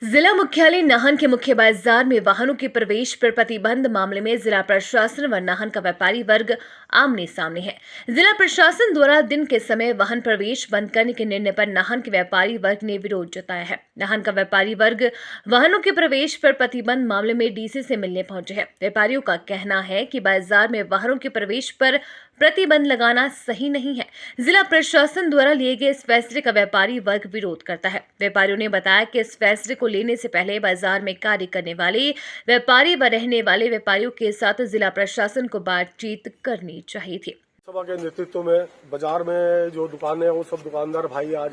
जिला मुख्यालय नाहन के मुख्य बाजार में वाहनों के प्रवेश पर प्रतिबंध मामले में जिला प्रशासन व नाहन का व्यापारी वर्ग आमने सामने है। जिला प्रशासन द्वारा दिन के समय वाहन प्रवेश बंद करने के निर्णय पर नाहन के व्यापारी वर्ग ने विरोध जताया है। नाहन का व्यापारी वर्ग वाहनों के प्रवेश पर प्रतिबंध मामले में डीसी से मिलने पहुंचे हैं। व्यापारियों का कहना है कि बाजार में वाहनों के प्रवेश पर प्रतिबंध लगाना सही नहीं है। जिला प्रशासन द्वारा लिए गए इस फैसले का व्यापारी वर्ग विरोध करता है। व्यापारियों ने बताया कि इस फैसले को लेने से पहले बाजार में कार्य करने वाले व्यापारी व रहने वाले व्यापारियों के साथ जिला प्रशासन को बातचीत करनी चाहिए थी। सभा के नेतृत्व में बाजार में जो दुकानें हैं वो सब दुकानदार भाई आज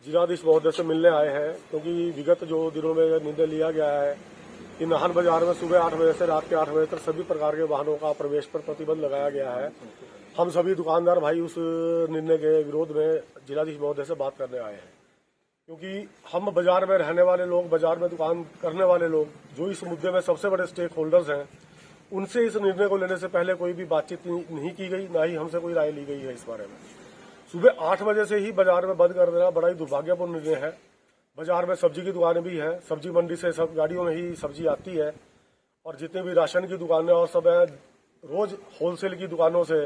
जिलाधीश महोदय से मिलने आए हैं, क्योंकि विगत जो दिनों में निर्णय लिया गया है कि नाहन बाजार में सुबह 8 बजे से रात के 8 बजे तक सभी प्रकार के वाहनों का प्रवेश पर प्रतिबंध लगाया गया है। हम सभी दुकानदार भाई उस निर्णय के विरोध में जिलाधीश महोदय से बात करने आए हैं, क्योंकि हम बाजार में रहने वाले लोग, बाजार में दुकान करने वाले लोग जो इस मुद्दे में सबसे बड़े स्टेक होल्डर्स हैं, उनसे इस निर्णय को लेने से पहले कोई भी बातचीत नहीं की गई, ना ही हमसे कोई राय ली गई है इस बारे में। सुबह 8 बजे से ही बाजार में बंद कर देना बड़ा ही दुर्भाग्यपूर्ण निर्णय है। बाजार में सब्जी की दुकानें भी हैं, सब्जी मंडी से सब गाड़ियों में ही सब्जी आती है, और जितने भी राशन की दुकानें और सब हैं, रोज होलसेल की दुकानों से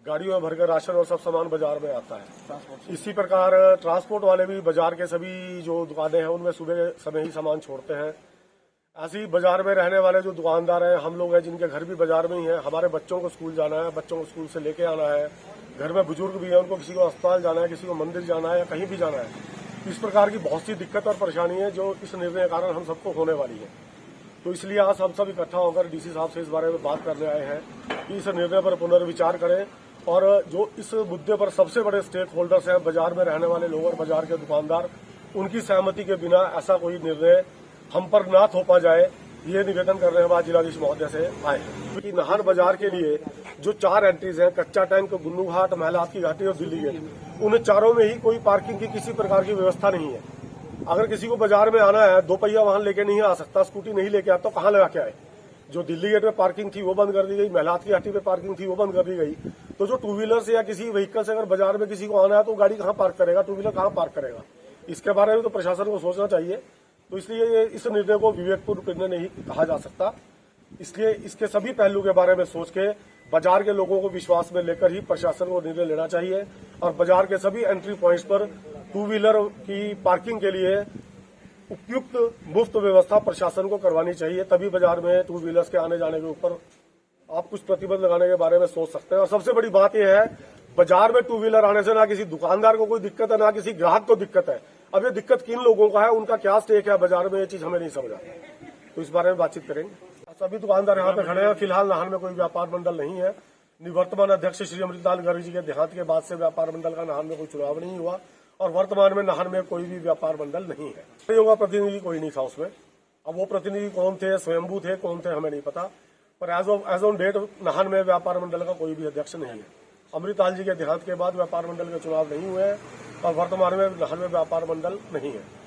गाड़ियों में भरकर राशन और सब सामान बाजार में आता है। इसी प्रकार ट्रांसपोर्ट वाले भी बाजार के सभी जो दुकानें हैं उनमें सुबह समय ही सामान छोड़ते हैं। ऐसे ही बाजार में रहने वाले जो दुकानदार हैं, हम लोग हैं जिनके घर भी बाजार में ही हैं, हमारे बच्चों को स्कूल जाना है, बच्चों को स्कूल से लेके आना है, घर में बुजुर्ग भी हैं, उनको किसी को अस्पताल जाना है, किसी को मंदिर जाना है या कहीं भी जाना है। इस प्रकार की बहुत सी दिक्कत और परेशानी है जो इस निर्णय के कारण हम सबको होने वाली है। तो इसलिए आज हम सब इकट्ठा होकर डीसी साहब से इस बारे में बात करने आए हैं कि इस निर्णय पर पुनर्विचार करें, और जो इस मुद्दे पर सबसे बड़े स्टेक होल्डर्स हैं, बाजार में रहने वाले लोग और बाजार के दुकानदार, उनकी सहमति के बिना ऐसा कोई निर्णय हम पर ना थोपा जाए, ये निवेदन करने के बाद जिलाधीश महोदय से आए हैं। क्योंकि नाहन बाजार के लिए जो 4 एंट्रीज हैं, कच्चा टैंक, गुन्नू घाट, महलात की घाटी और दिल्ली गेट, उन चारों में ही कोई पार्किंग की किसी प्रकार की व्यवस्था नहीं है। अगर किसी को बाजार में आना है, 2 पहिया वाहन लेके नहीं आ सकता, स्कूटी नहीं लेके आता, तो कहाँ लगा के आए। जो दिल्ली गेट में पार्किंग थी वो बंद कर दी गई, महलात की घाटी पे पार्किंग थी वो बंद कर दी गई। तो जो 2 व्हीलर से या किसी व्हीकल से अगर बाजार में किसी को आना है तो गाड़ी कहाँ पार्क करेगा, 2 व्हीलर कहाँ पार्क करेगा, इसके बारे में तो प्रशासन को सोचना चाहिए। तो इसलिए इस निर्णय को विवेकपूर्ण निर्णय नहीं कहा जा सकता। इसलिए इसके सभी पहलू के बारे में सोच के बाजार के लोगों को विश्वास में लेकर ही प्रशासन को निर्णय लेना चाहिए, और बाजार के सभी एंट्री पॉइंट्स पर 2 व्हीलर की पार्किंग के लिए उपयुक्त मुफ्त व्यवस्था प्रशासन को करवानी चाहिए। तभी बाजार में 2 व्हीलर्स के आने जाने के ऊपर आप कुछ प्रतिबंध लगाने के बारे में सोच सकते हैं। और सबसे बड़ी बात यह है, बाजार में 2 व्हीलर आने से ना किसी दुकानदार को कोई दिक्कत है, ना किसी ग्राहक को दिक्कत है। अब ये दिक्कत किन लोगों का है, उनका क्या स्टेक है बाजार में, ये चीज हमें नहीं समझ आती। तो इस बारे में बातचीत करेंगे। सभी दुकानदार यहाँ पे खड़े हैं। फिलहाल नाहन में कोई व्यापार मंडल नहीं है। निवर्तमान अध्यक्ष श्री अमृतलाल गर्ग जी के देहांत के बाद से व्यापार मंडल का नाहन में कोई चुनाव नहीं हुआ, और वर्तमान में नाहन में कोई भी व्यापार मंडल नहीं है। का प्रतिनिधि कोई नहीं था उसमें। अब वो प्रतिनिधि कौन थे, स्वयंभू थे, कौन थे, हमें नहीं पता। पर एज ऑन डेट नाहन में व्यापार मंडल का कोई भी अध्यक्ष नहीं है। अमृतलाल जी के देहांत के बाद व्यापार मंडल के चुनाव नहीं हुए हैं, और वर्तमान में नाहन में व्यापार मंडल नहीं है।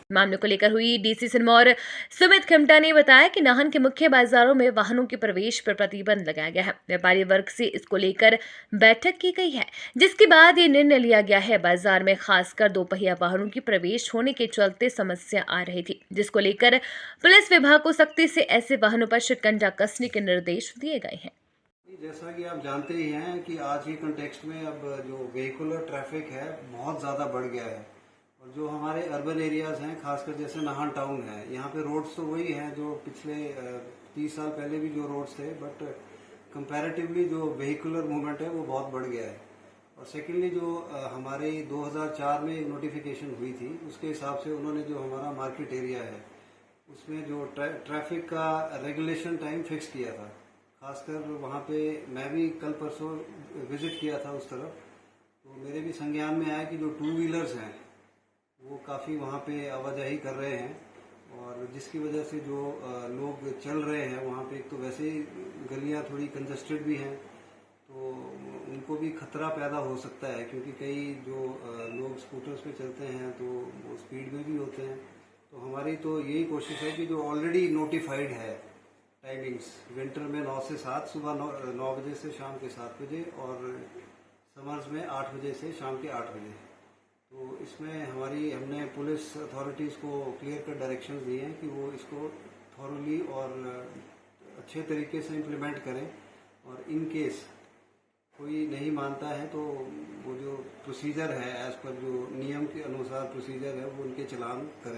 मामले को लेकर हुई डीसी सिरमौर सुमित खिमटा ने बताया कि नाहन के मुख्य बाजारों में वाहनों के प्रवेश पर प्रतिबंध लगाया गया है। व्यापारी वर्ग से इसको लेकर बैठक की गई है, जिसके बाद ये निर्णय लिया गया है। बाजार में खासकर 2 पहिया वाहनों की प्रवेश होने के चलते समस्या आ रही थी, जिसको लेकर पुलिस विभाग को सख्ती से ऐसे वाहनों पर शिकंजा कसने के निर्देश दिए गए हैं। जैसा कि आप जानते ही हैं कि आज के कंटेक्स्ट में अब जो व्हीकुलर ट्रैफिक है बहुत ज़्यादा बढ़ गया है, और जो हमारे अर्बन एरियाज़ हैं, खासकर जैसे नाहन टाउन है, यहाँ पे रोड्स तो वही हैं जो पिछले 30 साल पहले भी जो रोड्स थे, बट कंपैरेटिवली जो व्हीकुलर मूवमेंट है वो बहुत बढ़ गया है। और सेकेंडली जो हमारे 2004 में नोटिफिकेशन हुई थी, उसके हिसाब से उन्होंने जो हमारा मार्केट एरिया है उसमें जो ट्रैफिक का रेगुलेशन टाइम फिक्स किया था। खासकर वहाँ पे मैं भी कल परसों विजिट किया था उस तरफ, तो मेरे भी संज्ञान में आया कि जो 2 व्हीलर्स हैं वो काफ़ी वहाँ पे आवाजाही कर रहे हैं, और जिसकी वजह से जो लोग चल रहे हैं वहाँ पे, एक तो वैसे ही गलियाँ थोड़ी कंजस्टेड भी हैं, तो उनको भी खतरा पैदा हो सकता है, क्योंकि कई जो लोग स्कूटर्स पे चलते हैं तो वो स्पीड में भी होते हैं। तो हमारी तो यही कोशिश है कि जो ऑलरेडी नोटिफाइड है टाइमिंग्स, विंटर में 9 से 7, सुबह 9 बजे से शाम के 7 बजे, और समर्स में 8 बजे से शाम के 8 बजे, तो इसमें हमने पुलिस अथॉरिटीज़ को क्लियर कट डायरेक्शंस दिए हैं कि वो इसको थॉरली और अच्छे तरीके से इम्प्लीमेंट करें, और इन केस कोई नहीं मानता है तो वो जो प्रोसीजर है, एज पर जो नियम के अनुसार प्रोसीजर है, वो उनके चलान करें।